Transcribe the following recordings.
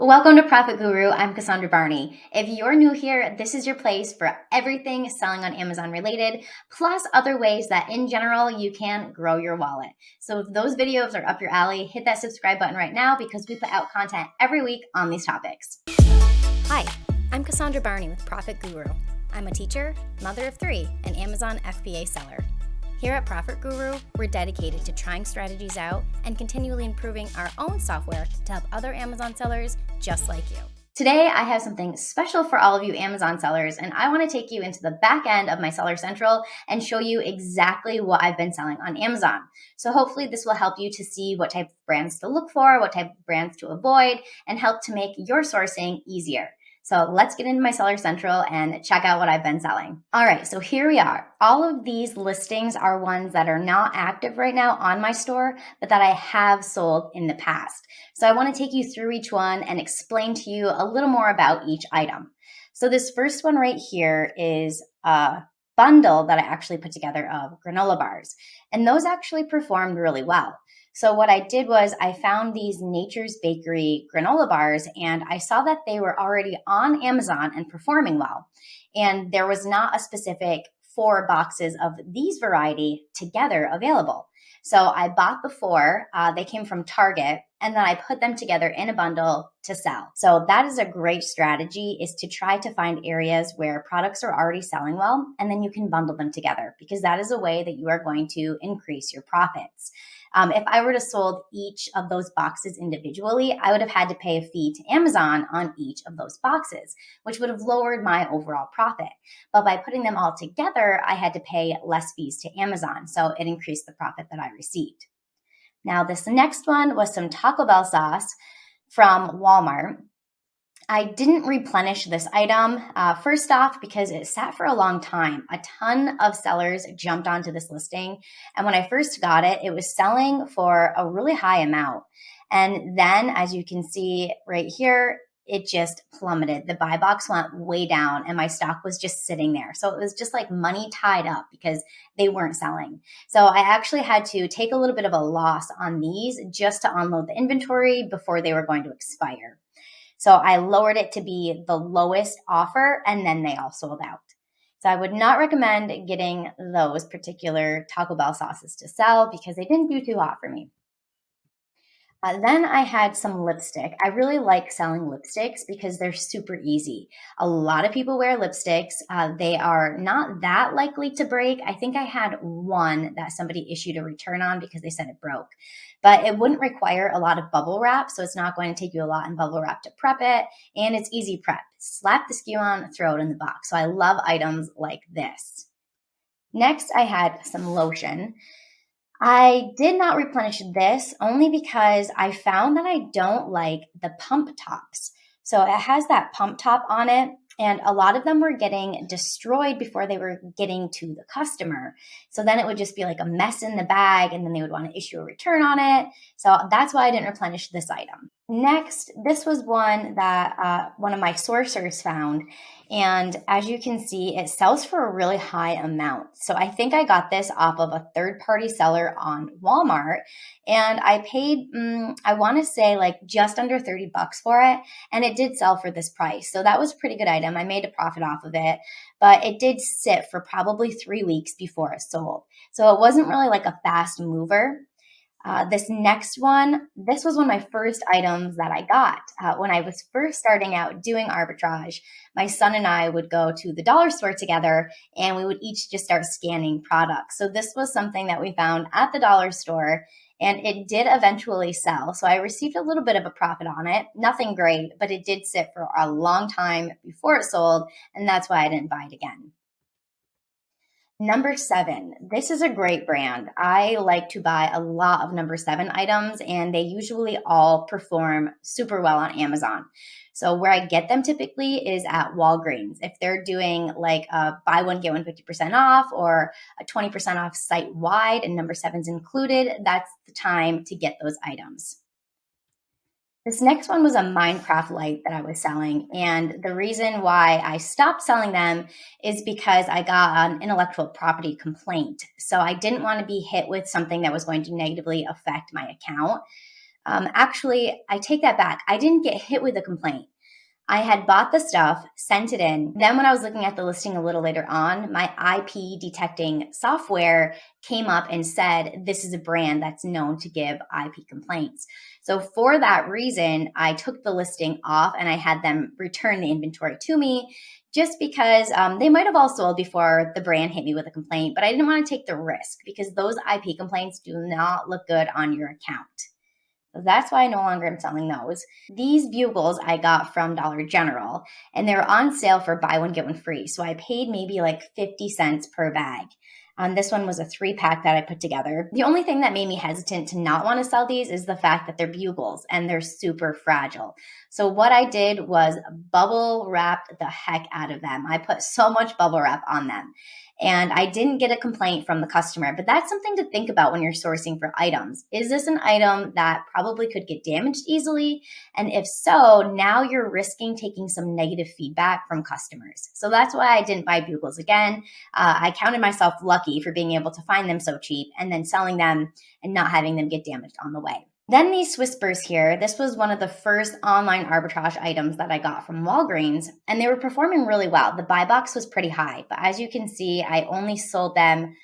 Welcome to Profit Guru. I'm Cassandra Barney. If you're new here, this is your place for everything selling on Amazon related, plus other ways that in general you can grow your wallet. So if those videos are up your alley, hit that subscribe button right now because we put out content every week on these topics. Hi, I'm Cassandra Barney with Profit Guru. I'm a teacher, mother of three, and Amazon FBA seller. Here at Profit Guru, we're dedicated to trying strategies out and continually improving our own software to help other Amazon sellers just like you. Today, I have something special for all of you Amazon sellers, and I want to take you into the back end of my Seller Central and show you exactly what I've been selling on Amazon. So hopefully this will help you to see what type of brands to look for, what type of brands to avoid, and help to make your sourcing easier. So let's get into my Seller Central and check out what I've been selling. All right, so here we are. All of these listings are ones that are not active right now on my store, but that I have sold in the past. So I want to take you through each one and explain to you a little more about each item. So this first one right here is a bundle that I actually put together of granola bars, and those actually performed really well. So what I did was I found these Nature's Bakery granola bars, and I saw that they were already on Amazon and performing well. And there was not a specific 4 boxes of these variety together available. So I bought the 4, they came from Target, and then I put them together in a bundle to sell. So that is a great strategy, is to try to find areas where products are already selling well, and then you can bundle them together because that is a way that you are going to increase your profits. If I were to sold each of those boxes individually, I would have had to pay a fee to Amazon on each of those boxes, which would have lowered my overall profit. But by putting them all together, I had to pay less fees to Amazon, so it increased the profit that I received. Now, this next one was some Taco Bell sauce from Walmart. I didn't replenish this item, first off, because it sat for a long time. A ton of sellers jumped onto this listing. And when I first got it, it was selling for a really high amount. And then, as you can see right here, it just plummeted. The buy box went way down and my stock was just sitting there. So it was just like money tied up because they weren't selling. So I actually had to take a little bit of a loss on these just to unload the inventory before they were going to expire. So I lowered it to be the lowest offer, and then they all sold out. So I would not recommend getting those particular Taco Bell sauces to sell because they didn't do too hot for me. Then I had some lipstick. I really like selling lipsticks because they're super easy. A lot of people wear lipsticks. They are not that likely to break. I think I had one that somebody issued a return on because they said it broke. But it wouldn't require a lot of bubble wrap, so it's not going to take you a lot in bubble wrap to prep it, and it's easy prep. Slap the SKU on, throw it in the box. So I love items like this. Next, I had some lotion. I did not replenish this only because I found that I don't like the pump tops. So it has that pump top on it, and a lot of them were getting destroyed before they were getting to the customer. So then it would just be like a mess in the bag, and then they would want to issue a return on it. So that's why I didn't replenish this item. Next, this was one that one of my sourcers found. And as you can see, it sells for a really high amount. So I think I got this off of a third-party seller on Walmart. And I paid, I want to say like just under 30 bucks for it. And it did sell for this price. So that was a pretty good item. I made a profit off of it. But it did sit for probably 3 weeks before it sold. So it wasn't really like a fast mover. This next one, this was one of my first items that I got. When I was first starting out doing arbitrage, my son and I would go to the dollar store together and we would each just start scanning products. So this was something that we found at the dollar store and it did eventually sell. So I received a little bit of a profit on it. Nothing great, but it did sit for a long time before it sold, and that's why I didn't buy it again. Number 7, this is a great brand. I like to buy a lot of Number 7 items, and they usually all perform super well on Amazon. So where I get them typically is at Walgreens. If they're doing like a buy one, get one 50% off or a 20% off site wide and Number 7's included, that's the time to get those items. This next one was a Minecraft light that I was selling. And the reason why I stopped selling them is because I got an intellectual property complaint. So I didn't want to be hit with something that was going to negatively affect my account. Actually, I take that back. I didn't get hit with a complaint. I had bought the stuff, sent it in. Then when I was looking at the listing a little later on, my IP detecting software came up and said, this is a brand that's known to give IP complaints. So for that reason, I took the listing off and I had them return the inventory to me just because they might have all sold before the brand hit me with a complaint, but I didn't want to take the risk because those IP complaints do not look good on your account. That's why I no longer am selling those. These bugles I got from Dollar General, and they were on sale for buy one, get one free. So I paid maybe like 50 cents per bag. This one was a 3-pack that I put together. The only thing that made me hesitant to not want to sell these is the fact that they're bugles and they're super fragile. So what I did was bubble wrapped the heck out of them. I put so much bubble wrap on them. And I didn't get a complaint from the customer, but that's something to think about when you're sourcing for items. Is this an item that probably could get damaged easily? And if so, now you're risking taking some negative feedback from customers. So that's why I didn't buy bugles again. I counted myself lucky for being able to find them so cheap and then selling them and not having them get damaged on the way. Then these Whispers here, this was one of the first online arbitrage items that I got from Walgreens, and they were performing really well. The buy box was pretty high, but as you can see, I only sold them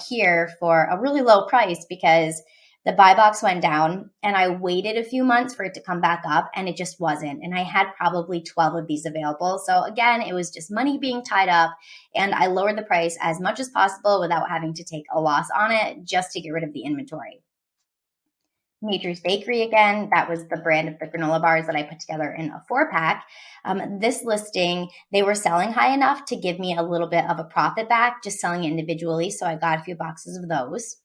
here for a really low price because the buy box went down and I waited a few months for it to come back up and it just wasn't. And I had probably 12 of these available. So again, it was just money being tied up and I lowered the price as much as possible without having to take a loss on it just to get rid of the inventory. Nature's Bakery again, that was the brand of the granola bars that I put together in a 4-pack. This listing, they were selling high enough to give me a little bit of a profit back, just selling individually. So I got a few boxes of those.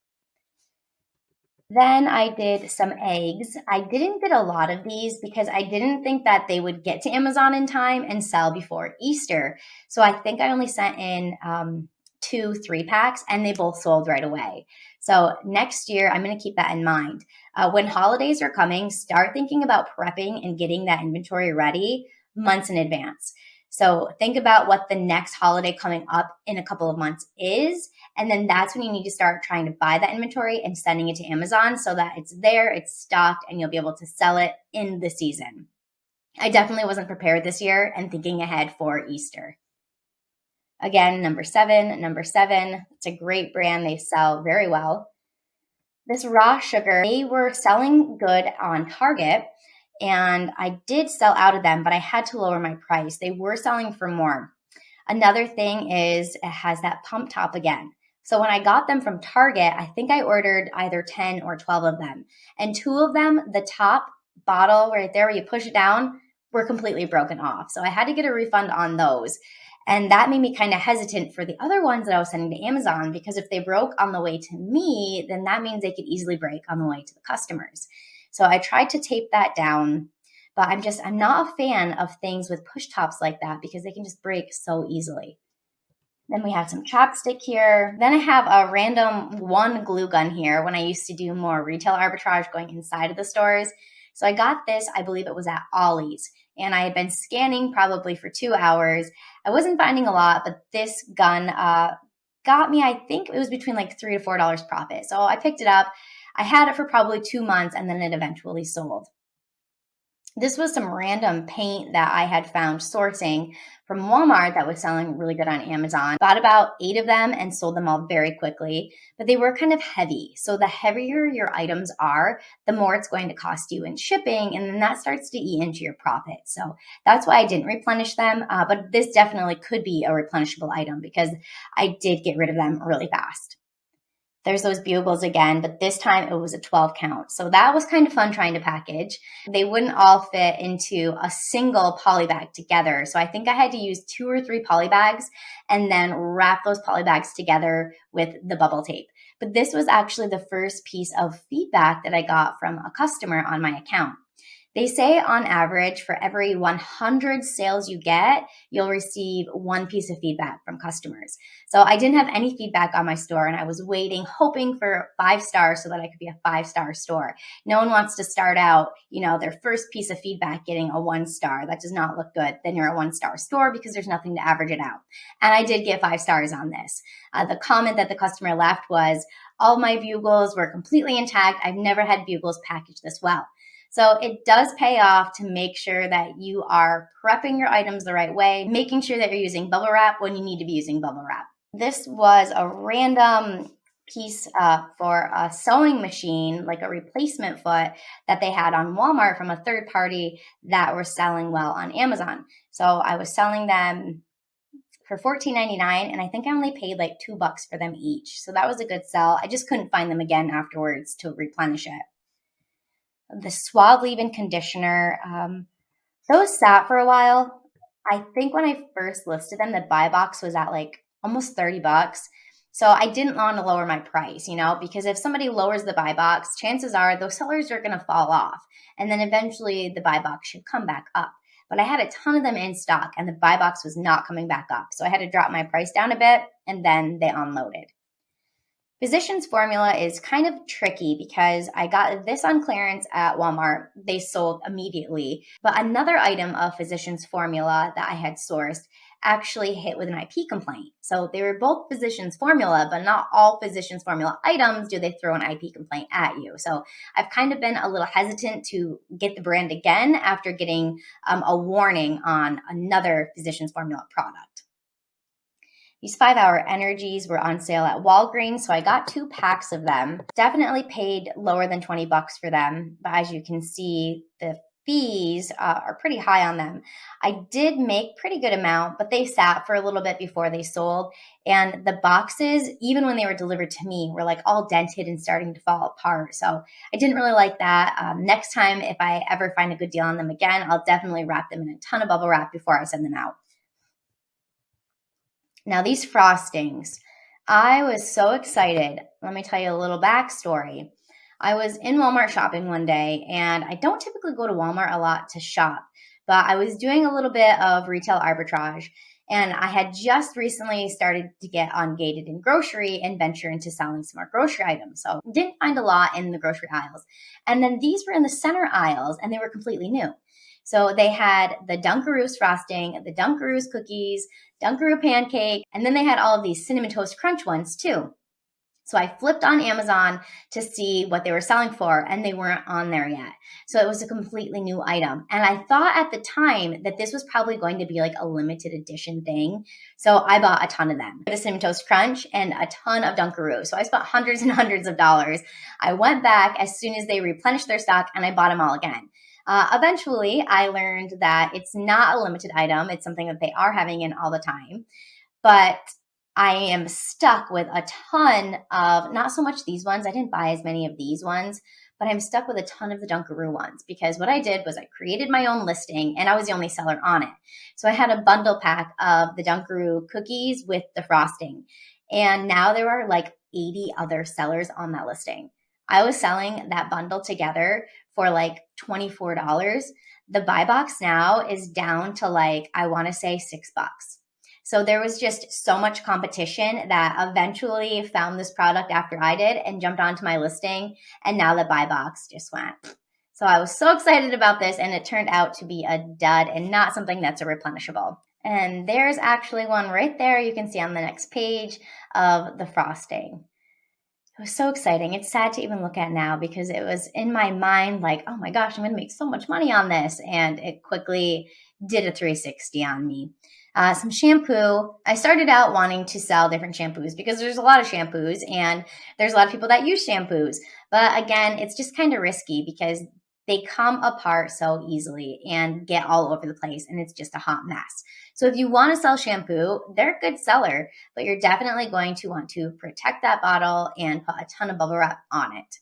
Then I did some eggs. I didn't get a lot of these because I didn't think that they would get to Amazon in time and sell before Easter. So I think I only sent in 2 3-packs and they both sold right away. So next year, I'm going to keep that in mind. When holidays are coming, start thinking about prepping and getting that inventory ready months in advance. So think about what the next holiday coming up in a couple of months is. And then that's when you need to start trying to buy that inventory and sending it to Amazon so that it's there, it's stocked, and you'll be able to sell it in the season. I definitely wasn't prepared this year and thinking ahead for Easter. Again, number seven. It's a great brand. They sell very well. This raw sugar, they were selling good on Target, and I did sell out of them, but I had to lower my price. They were selling for more. Another thing is it has that pump top again. So when I got them from Target, I think I ordered either 10 or 12 of them. And 2 of them, the top bottle right there where you push it down, were completely broken off. So I had to get a refund on those. And that made me kind of hesitant for the other ones that I was sending to Amazon because if they broke on the way to me, then that means they could easily break on the way to the customers. So I tried to tape that down, but I'm not a fan of things with push tops like that because they can just break so easily. Then we have some chapstick here. Then I have a random one glue gun here when I used to do more retail arbitrage going inside of the stores. So I got this, I believe it was at Ollie's, and I had been scanning probably for 2 hours. I wasn't finding a lot, but this gun got me, I think it was between like $3 to $4 profit. So I picked it up. I had it for probably 2 months and then it eventually sold. This was some random paint that I had found sourcing from Walmart that was selling really good on Amazon. Bought about 8 of them and sold them all very quickly, but they were kind of heavy. So the heavier your items are, the more it's going to cost you in shipping, and then that starts to eat into your profit. So that's why I didn't replenish them, but this definitely could be a replenishable item because I did get rid of them really fast. There's those bugles again, but this time it was a 12 count. So that was kind of fun trying to package. They wouldn't all fit into a single poly bag together. So I think I had to use 2 or 3 poly bags and then wrap those poly bags together with the bubble tape. But this was actually the first piece of feedback that I got from a customer on my account. They say on average, for every 100 sales you get, you'll receive 1 piece of feedback from customers. So I didn't have any feedback on my store and I was waiting, hoping for 5 stars so that I could be a 5-star store. No one wants to start out, their first piece of feedback getting a 1 star. That does not look good. Then you're a 1-star store because there's nothing to average it out. And I did get 5 stars on this. The comment that the customer left was, All of my bugles were completely intact. I've never had bugles packaged this well. So it does pay off to make sure that you are prepping your items the right way, making sure that you're using bubble wrap when you need to be using bubble wrap. This was a random piece for a sewing machine, like a replacement foot that they had on Walmart from a third party that were selling well on Amazon. So I was selling them for $14.99, and I think I only paid like $2 for them each. So that was a good sell. I just couldn't find them again afterwards to replenish it. The Suave leave-in conditioner, those sat for a while. I think when I first listed them, the buy box was at like almost $30. So I didn't want to lower my price, because if somebody lowers the buy box, chances are those sellers are going to fall off. And then eventually the buy box should come back up. But I had a ton of them in stock and the buy box was not coming back up. So I had to drop my price down a bit and then they unloaded. Physicians Formula is kind of tricky because I got this on clearance at Walmart. They sold immediately. But another item of Physicians Formula that I had sourced actually hit with an IP complaint. So they were both Physicians Formula, but not all Physicians Formula items do they throw an IP complaint at you. So I've kind of been a little hesitant to get the brand again after getting a warning on another Physicians Formula product. These 5-Hour Energies were on sale at Walgreens, so I got 2 packs of them. Definitely paid lower than $20 for them, but as you can see, the fees are pretty high on them. I did make pretty good amount, but they sat for a little bit before they sold, and the boxes, even when they were delivered to me, were like all dented and starting to fall apart. So I didn't really like that. Next time, if I ever find a good deal on them again, I'll definitely wrap them in a ton of bubble wrap before I send them out. Now these frostings, I was so excited. Let me tell you a little backstory. I was in Walmart shopping one day, and I don't typically go to Walmart a lot to shop, but I was doing a little bit of retail arbitrage, and I had just recently started to get ungated in grocery and venture into selling some more grocery items. So didn't find a lot in the grocery aisles. And then these were in the center aisles, and they were completely new. So they had the Dunkaroos frosting, the Dunkaroos cookies, Dunkaroo pancake, and then they had all of these Cinnamon Toast Crunch ones too. So I flipped on Amazon to see what they were selling for, and they weren't on there yet. So it was a completely new item. And I thought at the time that this was probably going to be like a limited edition thing. So I bought a ton of them. The Cinnamon Toast Crunch and a ton of Dunkaroo. So I spent hundreds and hundreds of dollars. I went back as soon as they replenished their stock and I bought them all again. Eventually, I learned that it's not a limited item. It's something that they are having in all the time. But I am stuck with a ton of, not so much these ones. I didn't buy as many of these ones, but I'm stuck with a ton of the Dunkaroo ones because what I did was I created my own listing and I was the only seller on it. So I had a bundle pack of the Dunkaroo cookies with the frosting. And now there are like 80 other sellers on that listing. I was selling that bundle together for like $24. The buy box now is down to like, I want to say $6. So there was just so much competition that eventually found this product after I did and jumped onto my listing. And now the buy box just went. So I was so excited about this, and it turned out to be a dud and not something that's a replenishable. And there's actually one right there you can see on the next page of the frosting. It was so exciting. It's sad to even look at now because it was in my mind like, oh my gosh, I'm going to make so much money on this. And it quickly did a 360 on me. Some shampoo. I started out wanting to sell different shampoos because there's a lot of shampoos and there's a lot of people that use shampoos. But again, it's just kind of risky because they come apart so easily and get all over the place, and it's just a hot mess. So if you want to sell shampoo, they're a good seller, but you're definitely going to want to protect that bottle and put a ton of bubble wrap on it.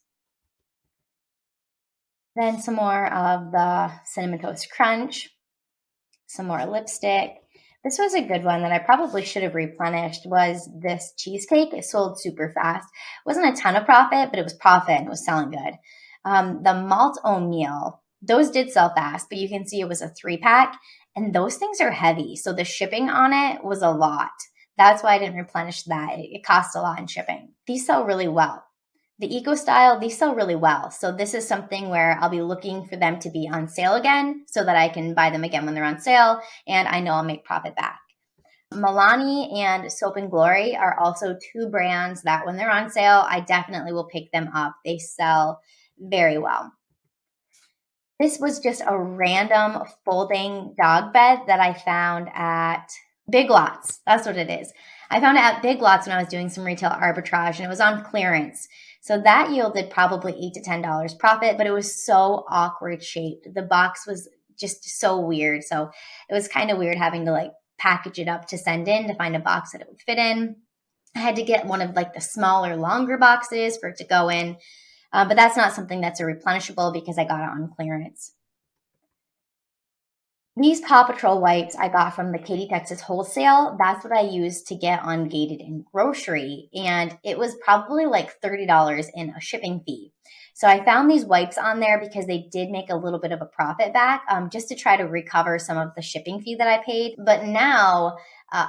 Then some more of the Cinnamon Toast Crunch, some more lipstick. This was a good one that I probably should have replenished was this cheesecake. It sold super fast. It wasn't a ton of profit, but it was profit and it was selling good. The malt oatmeal, those did sell fast, but you can see it was a 3-pack and those things are heavy. So the shipping on it was a lot. That's why I didn't replenish that. It costs a lot in shipping. These sell really well. The Eco Style, these sell really well. So this is something where I'll be looking for them to be on sale again so that I can buy them again when they're on sale and I know I'll make profit back. Milani and Soap and Glory are also two brands that when they're on sale, I definitely will pick them up. They sell very well. This was just a random folding dog bed that I found at Big Lots. That's what it is. I found it at Big Lots when I was doing some retail arbitrage, and it was on clearance. So that yielded probably $8 to $10 profit, but it was so awkward shaped. The box was just so weird. So it was kind of weird having to like package it up to send in to find a box that it would fit in. I had to get one of like the smaller, longer boxes for it to go in. But that's not something that's a replenishable because I got it on clearance. These Paw Patrol wipes I got from the Katy, Texas wholesale. That's what I used to get ungated in grocery. And it was probably like $30 in a shipping fee. So I found these wipes on there because they did make a little bit of a profit back, just to try to recover some of the shipping fee that I paid. But now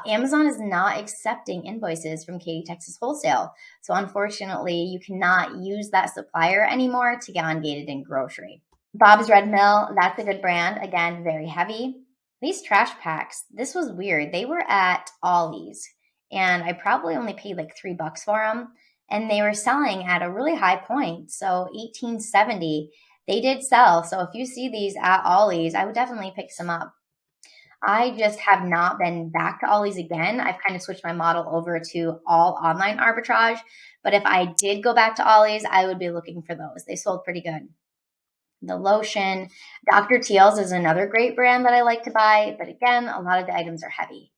Amazon is not accepting invoices from Katy, Texas wholesale. So unfortunately, you cannot use that supplier anymore to get ungated in grocery. Bob's Red Mill, that's a good brand. Again, very heavy. These trash packs, this was weird. They were at Ollie's, and I probably only paid like $3 for them. And they were selling at a really high point. So 1870, they did sell. So if you see these at Ollie's, I would definitely pick some up. I just have not been back to Ollie's again. I've kind of switched my model over to all online arbitrage. But if I did go back to Ollie's, I would be looking for those. They sold pretty good. The lotion. Dr. Teal's is another great brand that I like to buy, but again, a lot of the items are heavy.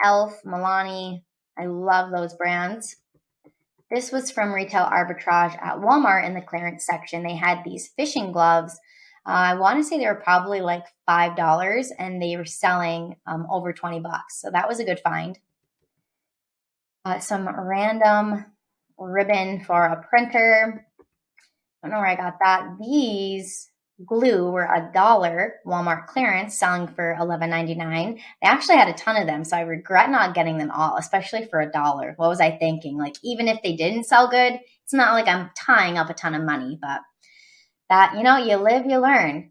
Elf, Milani, I love those brands. This was from Retail Arbitrage at Walmart in the clearance section. They had these fishing gloves. I want to say they were probably like $5, and they were selling over $20. So that was a good find. Some random ribbon for a printer. I don't know where I got that. These glue were $1 Walmart clearance, selling for $11.99. They actually had a ton of them, so I regret not getting them all, especially for $1. What was I thinking? Like, even if they didn't sell good, it's not like I'm tying up a ton of money, but that, you live, you learn.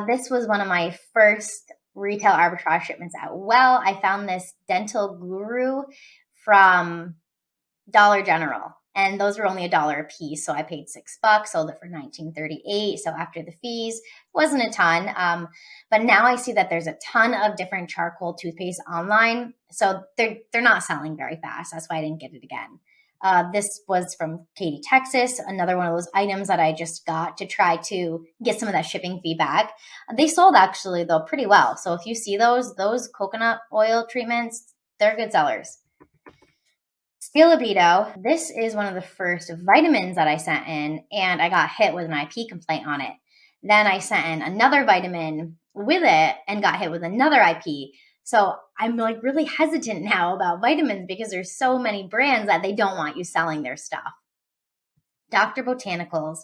This was one of my first retail arbitrage shipments at Well. I found this dental guru from Dollar General. And those were only $1 a piece. So I paid $6, sold it for $19.38. So after the fees, wasn't a ton. But now I see that there's a ton of different charcoal toothpaste online. So they're not selling very fast. That's why I didn't get it again. This was from Katy, Texas, another one of those items that I just got to try to get some of that shipping fee back. They sold actually, though, pretty well. So if you see those coconut oil treatments, they're good sellers. Libido, this is one of the first vitamins that I sent in, and I got hit with an IP complaint on it. Then I sent in another vitamin with it and got hit with another IP. So I'm like really hesitant now about vitamins because there's so many brands that they don't want you selling their stuff. Dr. Botanicals,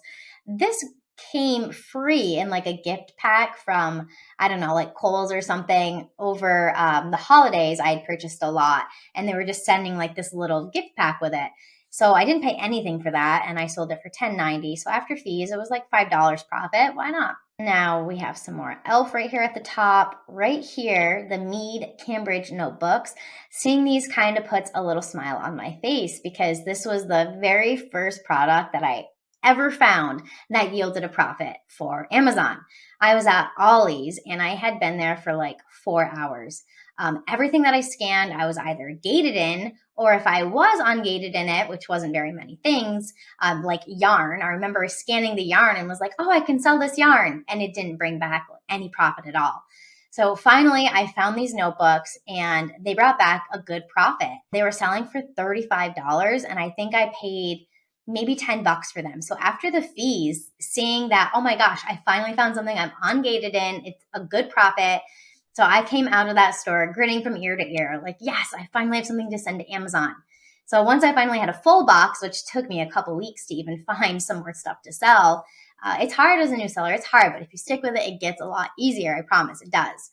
this came free in like a gift pack from, I don't know, like Kohl's or something over the holidays. I had purchased a lot, and they were just sending like this little gift pack with it. So I didn't pay anything for that, and I sold it for $10.90. So after fees, it was like $5 profit. Why not? Now we have some more Elf right here at the top. Right here, the Mead Cambridge notebooks. Seeing these kind of puts a little smile on my face because this was the very first product that I ever found that yielded a profit for Amazon. I was at Ollie's, and I had been there for like 4 hours. Everything that I scanned, I was either gated in, or if I was ungated in it, which wasn't very many things, like yarn. I remember scanning the yarn and was like, oh, I can sell this yarn. And it didn't bring back any profit at all. So finally, I found these notebooks, and they brought back a good profit. They were selling for $35, and I think I paid maybe $10 for them. So after the fees, seeing that, oh my gosh, I finally found something I'm ungated in, it's a good profit. So I came out of that store grinning from ear to ear, like, yes, I finally have something to send to Amazon. So once I finally had a full box, which took me a couple weeks to even find some more stuff to sell, it's hard as a new seller. It's hard, but if you stick with it, it gets a lot easier. I promise it does.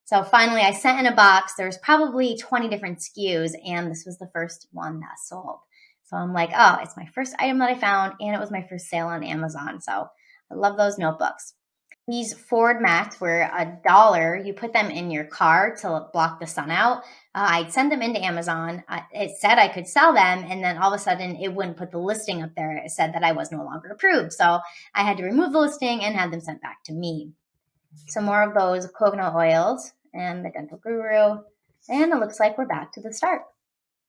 So finally, I sent in a box. There's probably 20 different SKUs, and this was the first one that sold. So I'm like, oh, it's my first item that I found, and it was my first sale on Amazon. So I love those notebooks. These Ford mats were $1. You put them in your car to block the sun out. I'd send them into Amazon. It said I could sell them, and then all of a sudden it wouldn't put the listing up there. It said that I was no longer approved. So I had to remove the listing and have them sent back to me. Some more of those coconut oils and the Dental Guru. And it looks like we're back to the start.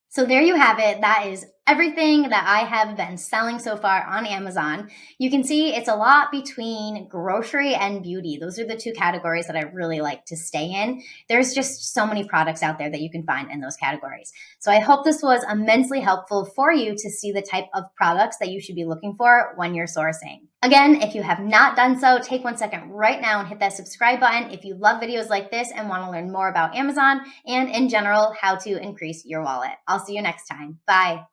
So there you have it. That is everything that I have been selling so far on Amazon. You can see it's a lot between grocery and beauty. Those are the two categories that I really like to stay in. There's just so many products out there that you can find in those categories. So I hope this was immensely helpful for you to see the type of products that you should be looking for when you're sourcing. Again, if you have not done so, take 1 second right now and hit that subscribe button if you love videos like this and want to learn more about Amazon and in general, how to increase your wallet. I'll see you next time. Bye.